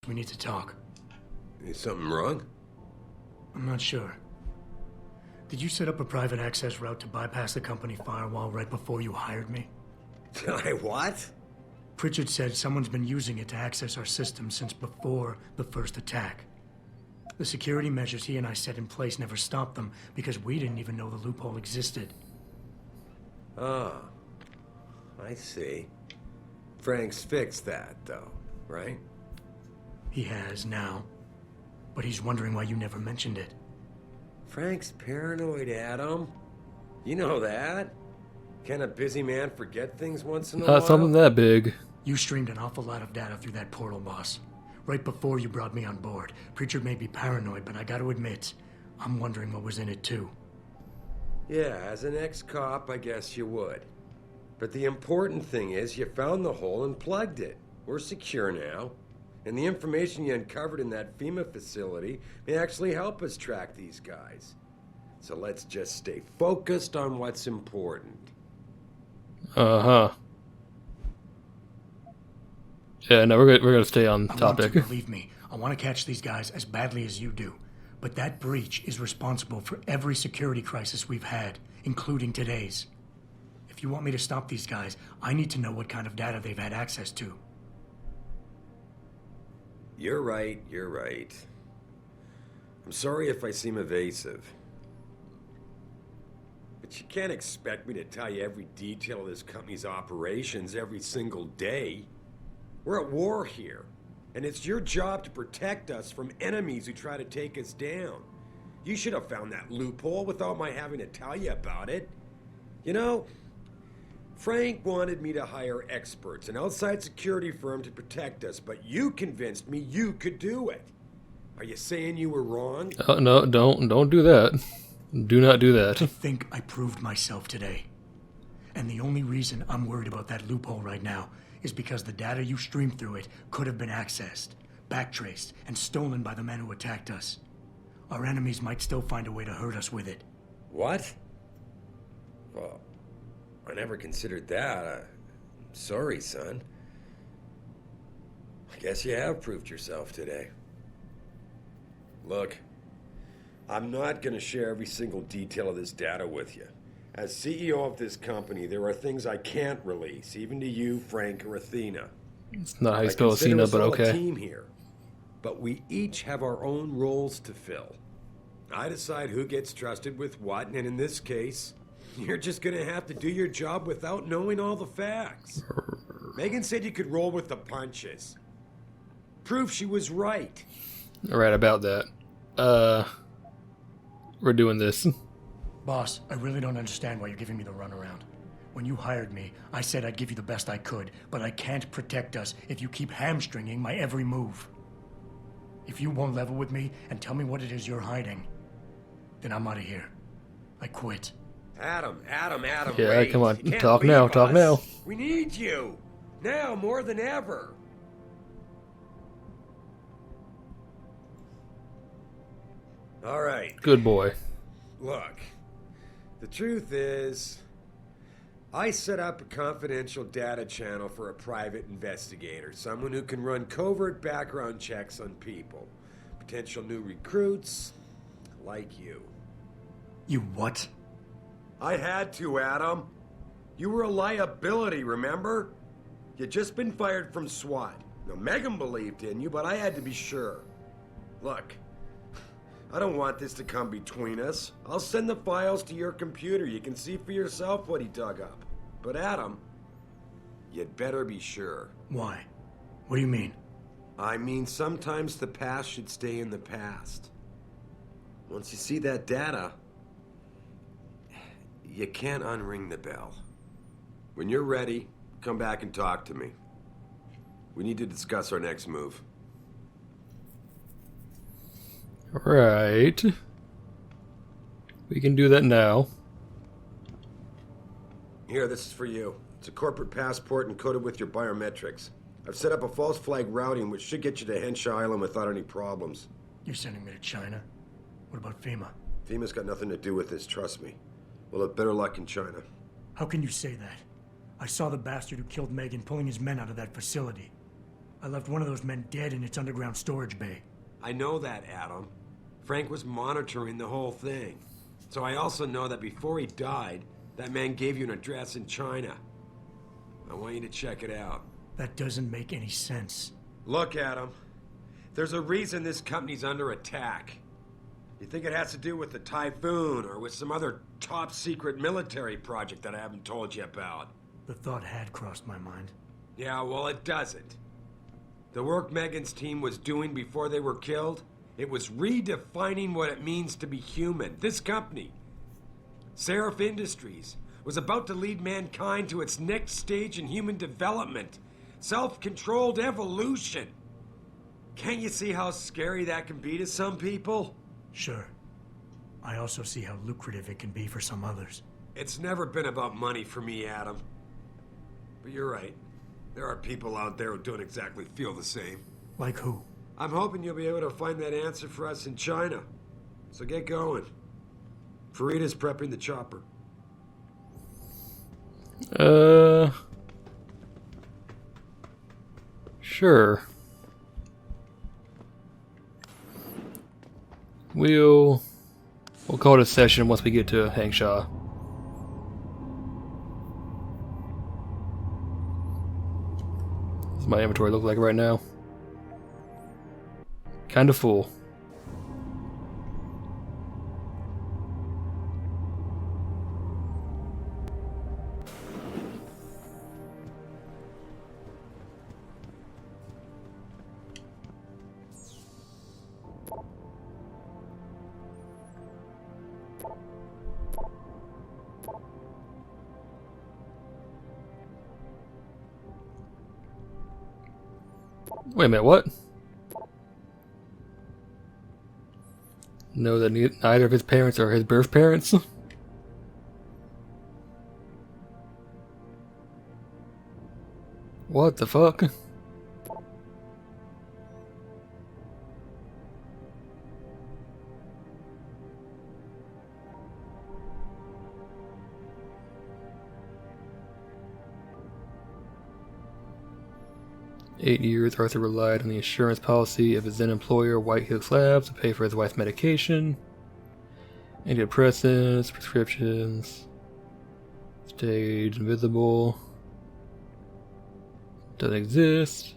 We need to talk. Is something wrong? I'm not sure. Did you set up a private access route to bypass the company firewall right before you hired me? I what? Pritchard said someone's been using it to access our system since before the first attack. The security measures he and I set in place never stopped them because we didn't even know the loophole existed. Ah, I see. Frank's fixed that, though, right? He has now. But he's wondering why you never mentioned it. Frank's paranoid, Adam. You know that. Can a busy man forget things once in a while? Not something that big. You streamed an awful lot of data through that portal, boss. Right before you brought me on board. Pritchard may be paranoid, but I gotta admit, I'm wondering what was in it too. Yeah, as an ex-cop, I guess you would. But the important thing is you found the hole and plugged it. We're secure now. And the information you uncovered in that FEMA facility may actually help us track these guys. So let's just stay focused on what's important. Uh-huh. Yeah, no, we're gonna stay on topic. Believe me, I want to catch these guys as badly as you do. But that breach is responsible for every security crisis we've had, including today's. If you want me to stop these guys, I need to know what kind of data they've had access to. You're right, you're right. I'm sorry if I seem evasive. But you can't expect me to tell you every detail of this company's operations every single day. We're at war here, and it's your job to protect us from enemies who try to take us down. You should have found that loophole without my having to tell you about it. You know, Frank wanted me to hire experts, an outside security firm to protect us, but you convinced me you could do it. Are you saying you were wrong? No, don't do that. Do not do that. I think I proved myself today. And the only reason I'm worried about that loophole right now is because the data you streamed through it could have been accessed, backtraced, and stolen by the men who attacked us. Our enemies might still find a way to hurt us with it. What? Well, I never considered that. Sorry, son. I guess you have proved yourself today. Look, I'm not going to share every single detail of this data with you. As CEO of this company, there are things I can't release, even to you, Frank, or Athena. It's not how you spell Athena, but okay. A team here, but we each have our own roles to fill. I decide who gets trusted with what, and in this case, you're just gonna have to do your job without knowing all the facts. Megan said you could roll with the punches. Proof she was right. Right about that. We're doing this. Boss, I really don't understand why you're giving me the runaround. When you hired me, I said I'd give you the best I could, but I can't protect us if you keep hamstringing my every move. If you won't level with me and tell me what it is you're hiding, then I'm out of here. I quit. Adam, Yeah, wait. come on. You can't Talk now, leave talk us. now. We need you. Now more than ever. All right. Good boy. Look, the truth is, I set up a confidential data channel for a private investigator, someone who can run covert background checks on people, potential new recruits, like you. You what? I had to, Adam. You were a liability, remember? You'd just been fired from SWAT. Now, Megan believed in you, but I had to be sure. Look, I don't want this to come between us. I'll send the files to your computer. You can see for yourself what he dug up. But Adam, you'd better be sure. Why? What do you mean? I mean, sometimes the past should stay in the past. Once you see that data, you can't unring the bell. When you're ready, come back and talk to me. We need to discuss our next move. Right. We can do that now. Here, this is for you. It's a corporate passport encoded with your biometrics. I've set up a false flag routing which should get you to Henshaw Island without any problems. You're sending me to China? What about FEMA? FEMA's got nothing to do with this, trust me. We'll have better luck in China. How can you say that? I saw the bastard who killed Megan pulling his men out of that facility. I left one of those men dead in its underground storage bay. I know that, Adam. Frank was monitoring the whole thing. So I also know that before he died, that man gave you an address in China. I want you to check it out. That doesn't make any sense. Look, Adam. There's a reason this company's under attack. You think it has to do with the typhoon or with some other top-secret military project that I haven't told you about? The thought had crossed my mind. Yeah, well, it doesn't. The work Megan's team was doing before they were killed, it was redefining what it means to be human. This company, Seraph Industries, was about to lead mankind to its next stage in human development. Self-controlled evolution. Can't you see how scary that can be to some people? Sure. I also see how lucrative it can be for some others. It's never been about money for me, Adam. But you're right. There are people out there who don't exactly feel the same. Like who? I'm hoping you'll be able to find that answer for us in China. So get going. Farida's prepping the chopper. Sure. We'll call it a session once we get to Hangshaw. What does my inventory look like right now? Kind of full. Wait a minute, what? Know that neither of his parents are his birth parents? What the fuck? "8 years, Arthur relied on the insurance policy of his then employer, White Hills Labs, to pay for his wife's medication, antidepressants, prescriptions, stage invisible, doesn't exist,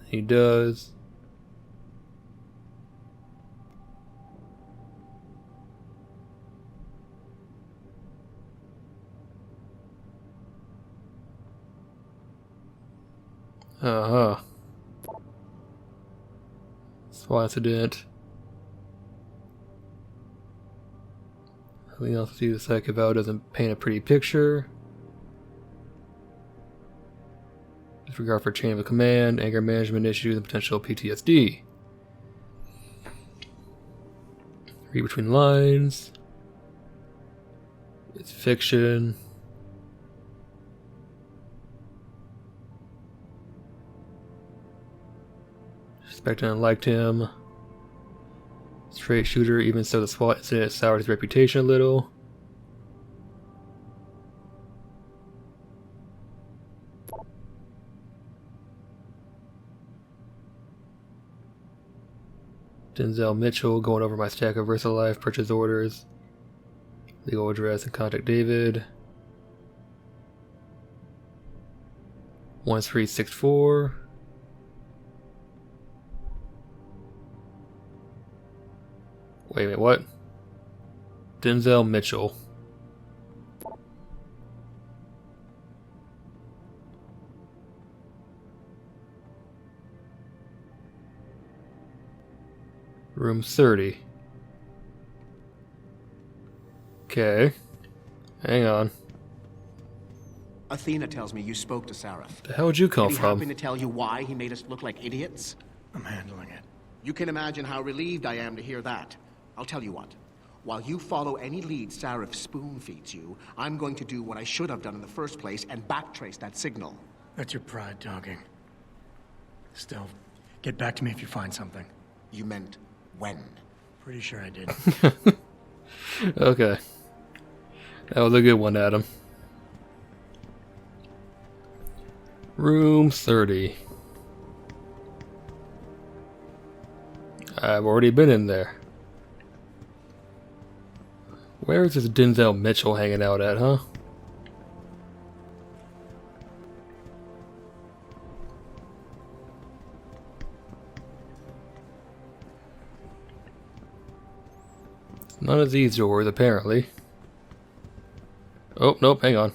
he does." Uh-huh. Small incident. Everything else to see the psych about doesn't paint a pretty picture. Disregard for chain of command, anger management issues, and potential PTSD. Read between lines. It's fiction. Suspected and liked him. Straight shooter, even so the SWAT incident soured his reputation a little. Denzel Mitchell, going over my stack of VersaLife purchase orders. Legal address and contact David. 1364. Wait a minute, what? Denzel Mitchell. Room 30. Okay. Hang on. Athena tells me you spoke to Seraph. The hell would you come Did he from? happen to tell you why he made us look like idiots? I'm handling it. You can imagine how relieved I am to hear that. I'll tell you what. While you follow any lead Seraph spoon-feeds you, I'm going to do what I should have done in the first place and backtrace that signal. That's your pride talking. Still, get back to me if you find something. You meant when? Pretty sure I did. Okay. That was a good one, Adam. Room 30. I've already been in there. Where is this Denzel Mitchell hanging out at, huh? None of these doors, apparently. Oh, nope, hang on.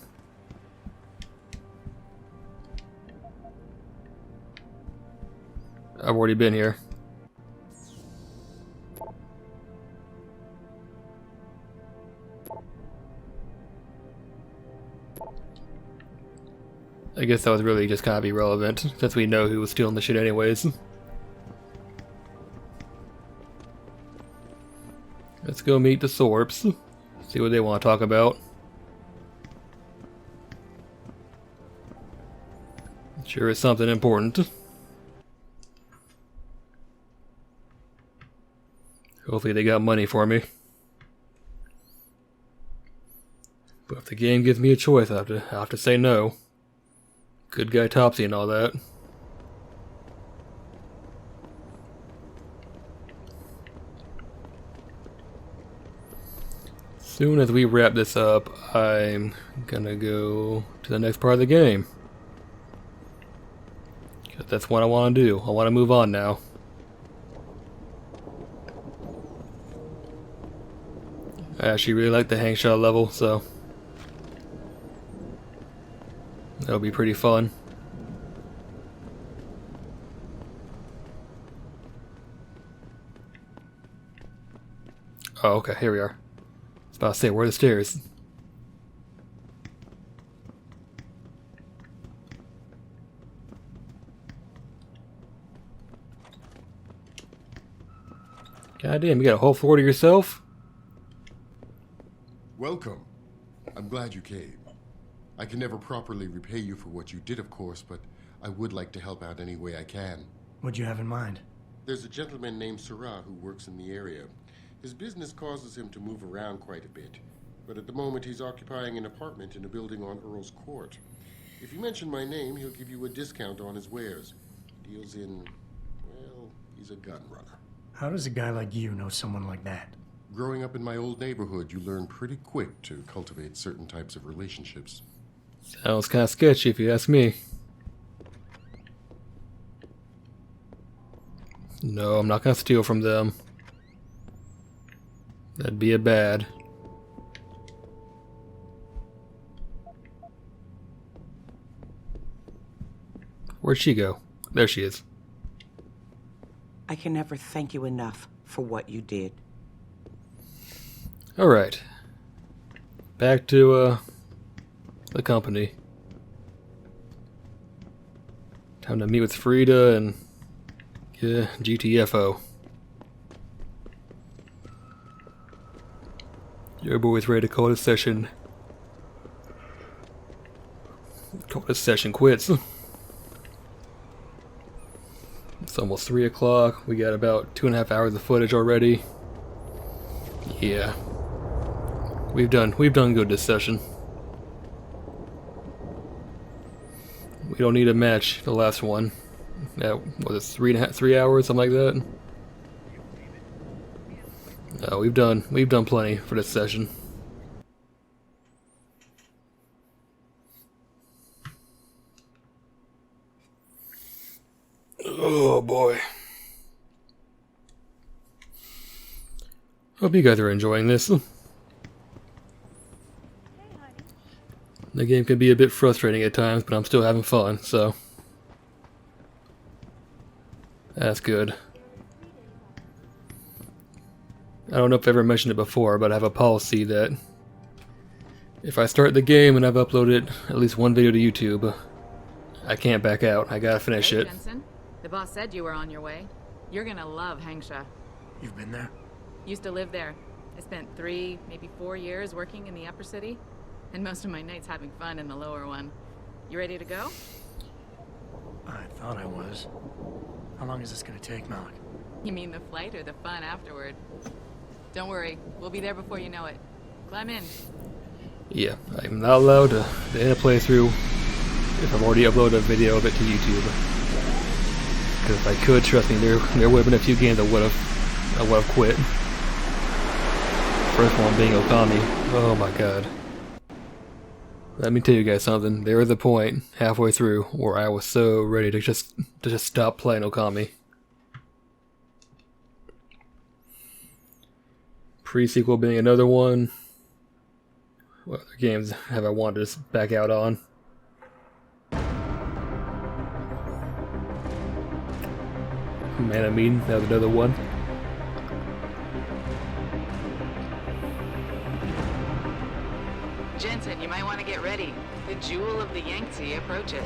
I've already been here. I guess that was really just kind of irrelevant, since we know who was stealing the shit anyways. Let's go meet the Sorps. See what they want to talk about. Sure is something important. Hopefully they got money for me. But if the game gives me a choice, I'll have to say no. Good guy Topsy and all that. Soon as we wrap this up, I'm gonna go to the next part of the game. 'Cause that's what I want to do. I want to move on now. I actually really like the hang shot level, so that'll be pretty fun. Oh, okay, here we are. I was about to say, where are the stairs? God damn, you got a whole floor to yourself? Welcome. I'm glad you came. I can never properly repay you for what you did, of course, but I would like to help out any way I can. What'd you have in mind? There's a gentleman named Sarah who works in the area. His business causes him to move around quite a bit, but at the moment he's occupying an apartment in a building on Earl's Court. If you mention my name, he'll give you a discount on his wares. Deals in, well, he's a gun runner. How does a guy like you know someone like that? Growing up in my old neighborhood, you learn pretty quick to cultivate certain types of relationships. Sounds kind of sketchy if you ask me. No, I'm not gonna steal from them. That'd be a bad. Where'd she go? There she is. I can never thank you enough for what you did. Alright. Back to, the company. Time to meet with Frida and, yeah, GTFO. Your boy's ready to call this session. Call this session quits. It's almost 3 o'clock. We got about 2.5 hours of footage already. Yeah. We've done good this session. We don't need a match, the last one. Was it 3 hours, something like that? No, we've done plenty for this session. Oh boy. Hope you guys are enjoying this. The game can be a bit frustrating at times, but I'm still having fun, so that's good. I don't know if I've ever mentioned it before, but I have a policy that if I start the game and I've uploaded at least one video to YouTube, I can't back out. I gotta finish Hey, it. Jensen. The boss said you were on your way. You're gonna love Hangsha. You've been there? Used to live there. I spent 3, maybe 4 years working in the upper city, and most of my nights having fun in the lower one. You ready to go? I thought I was. How long is this gonna take, Malik? You mean the flight or the fun afterward? Don't worry, we'll be there before you know it. Climb in. Yeah, I'm not allowed to end a playthrough if I've already uploaded a video of it to YouTube. Because if I could, trust me, there would have been a few games I would have quit. First one being Okami. Oh my god. Let me tell you guys something. There was a point halfway through where I was so ready to just stop playing Okami. Pre-sequel being another one. What other games have I wanted to just back out on? Man, I mean, that was another one. Jensen, you might want to get ready. The Jewel of the Yangtze approaches.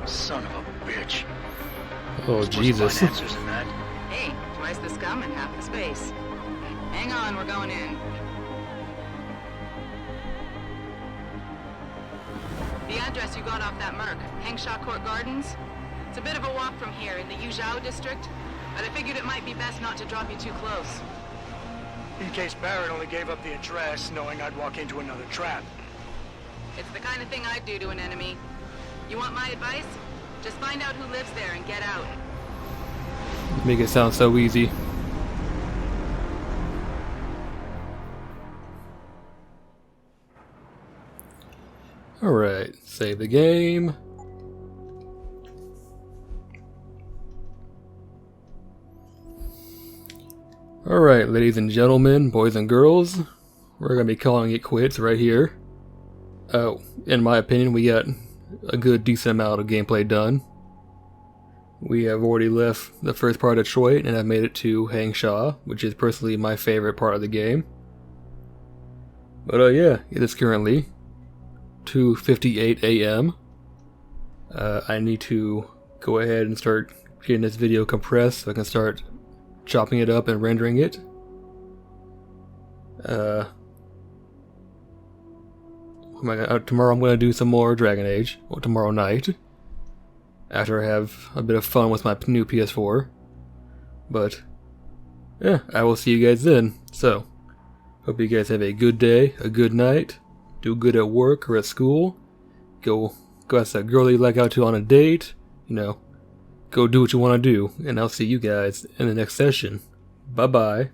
Son of a bitch. Oh, Jesus. Answers in that. Hey, twice the scum and half the space. Hang on, we're going in. The address you got off that Merc, Hengsha Court Gardens. It's a bit of a walk from here in the Yuzhou district, but I figured it might be best not to drop you too close. In case Barrett only gave up the address, knowing I'd walk into another trap. It's the kind of thing I'd do to an enemy. You want my advice? Just find out who lives there and get out. Make it sound so easy. Alright, save the game. Alright, ladies and gentlemen, boys and girls, we're going to be calling it quits right here. Oh, in my opinion, we got a good decent amount of gameplay done. We have already left the first part of Detroit and I've made it to Hengsha, which is personally my favorite part of the game. But yeah, it is currently 2:58 a.m. I need to go ahead and start getting this video compressed so I can start chopping it up and rendering it. Tomorrow I'm going to do some more Dragon Age, or tomorrow night, after I have a bit of fun with my new PS4. But yeah, I will see you guys then. So, hope you guys have a good day, a good night, do good at work or at school, go ask that girl that you like out to on a date, you know, go do what you want to do, and I'll see you guys in the next session. Bye bye.